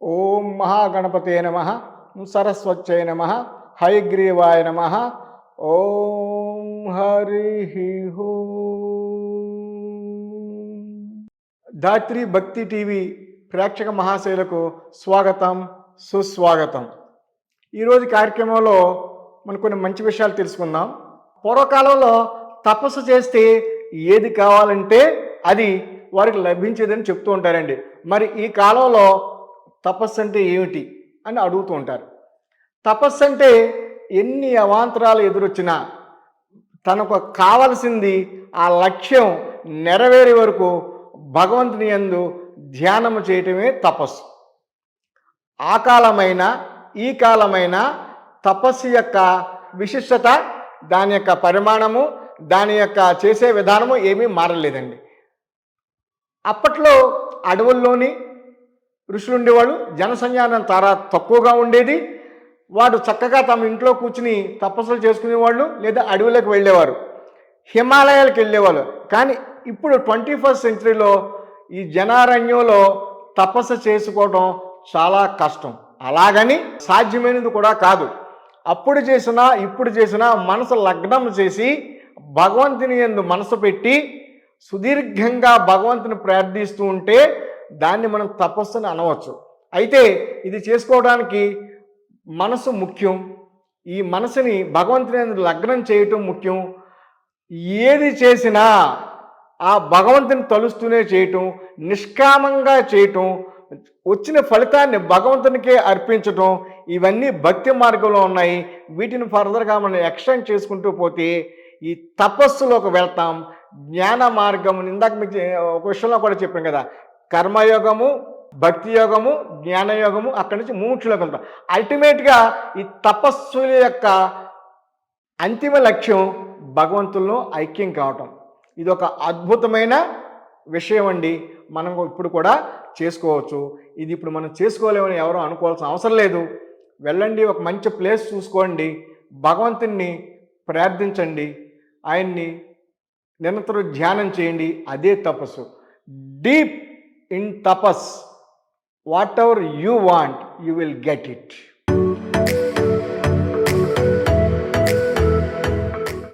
ఓం మహాగణపతే నమ, సరస్వత్యై నమ, హయగ్రీవాయ నమ. ఓం హరి ధాత్రి భక్తి టీవీ ప్రేక్షక మహాశయులకు స్వాగతం, సుస్వాగతం. ఈరోజు కార్యక్రమంలో మనం కొన్ని మంచి విషయాలు తెలుసుకుందాం. పూర్వకాలంలో తపస్సు చేస్తే ఏది కావాలంటే అది వారికి లభించేదని చెప్తూ ఉంటారండి. మరి ఈ కాలంలో తపస్సు అంటే ఏమిటి అని అడుగుతూ ఉంటారు. తపస్సు అంటే ఎన్ని అవాంతరాలు ఎదురొచ్చినా తనకు కావలసింది ఆ లక్ష్యం నెరవేరే వరకు భగవంతుని యందు ధ్యానము చేయటమే తపస్సు. ఆ కాలమైన ఈ కాలమైన తపస్సు యొక్క విశిష్టత, దాని యొక్క పరిమాణము, దాని యొక్క చేసే విధానము ఏమీ మారలేదండి. అప్పట్లో అడవుల్లోని ఋషులు ఉండేవాళ్ళు, జనసంచారం చాలా తక్కువగా ఉండేది. వాడు చక్కగా తమ ఇంట్లో కూర్చుని తపస్సులు చేసుకునేవాళ్ళు, లేదా అడవులకు వెళ్ళేవారు, హిమాలయాలకు వెళ్ళేవాళ్ళు. కానీ ఇప్పుడు 21st సెంచరీలో ఈ జనారణ్యంలో తపస్సు చేసుకోవడం చాలా కష్టం. అలాగని సాధ్యమైనది కూడా కాదు. అప్పుడు చేసినా ఇప్పుడు చేసినా మనసు లగ్నం చేసి భగవంతుని యందు మనసు పెట్టి సుదీర్ఘంగా భగవంతుని ప్రార్థిస్తూ ఉంటే దాన్ని మనం తపస్సుని అనవచ్చు. అయితే ఇది చేసుకోవడానికి మనసు ముఖ్యం. ఈ మనసుని భగవంతుని లగ్నం చేయటం ముఖ్యం. ఏది చేసినా ఆ భగవంతుని తలుస్తూనే చేయటం, నిష్కామంగా చేయటం, వచ్చిన ఫలితాన్ని భగవంతునికే అర్పించటం, ఇవన్నీ భక్తి మార్గంలో ఉన్నాయి. వీటిని ఫర్దర్గా మనం ఎక్స్టెండ్ చేసుకుంటూ పోతే ఈ తపస్సులోకి వెళ్తాం. జ్ఞాన మార్గం, ఇందాక మీకు ఒక విషయంలో కూడా చెప్పాను కదా, కర్మయోగము, భక్తి యోగము, జ్ఞానయోగము, అక్కడి నుంచి మోక్షలోకి వెళ్తాం. అల్టిమేట్గా ఈ తపస్సుల యొక్క అంతిమ లక్ష్యం భగవంతుల్లో ఐక్యం కావటం. ఇది ఒక అద్భుతమైన విషయం అండి. మనం ఇప్పుడు కూడా చేసుకోవచ్చు. ఇది ఇప్పుడు మనం చేసుకోలేమని ఎవరో అనుకోవాల్సిన అవసరం లేదు. వెళ్ళండి, ఒక మంచి ప్లేస్ చూసుకోండి, భగవంతుణ్ణి ప్రార్థించండి, ఆయన్ని నిరంతరం ధ్యానం చేయండి. అదే తపస్సు. డీప్ ఇన్ తపస్, whatever you want you will get it.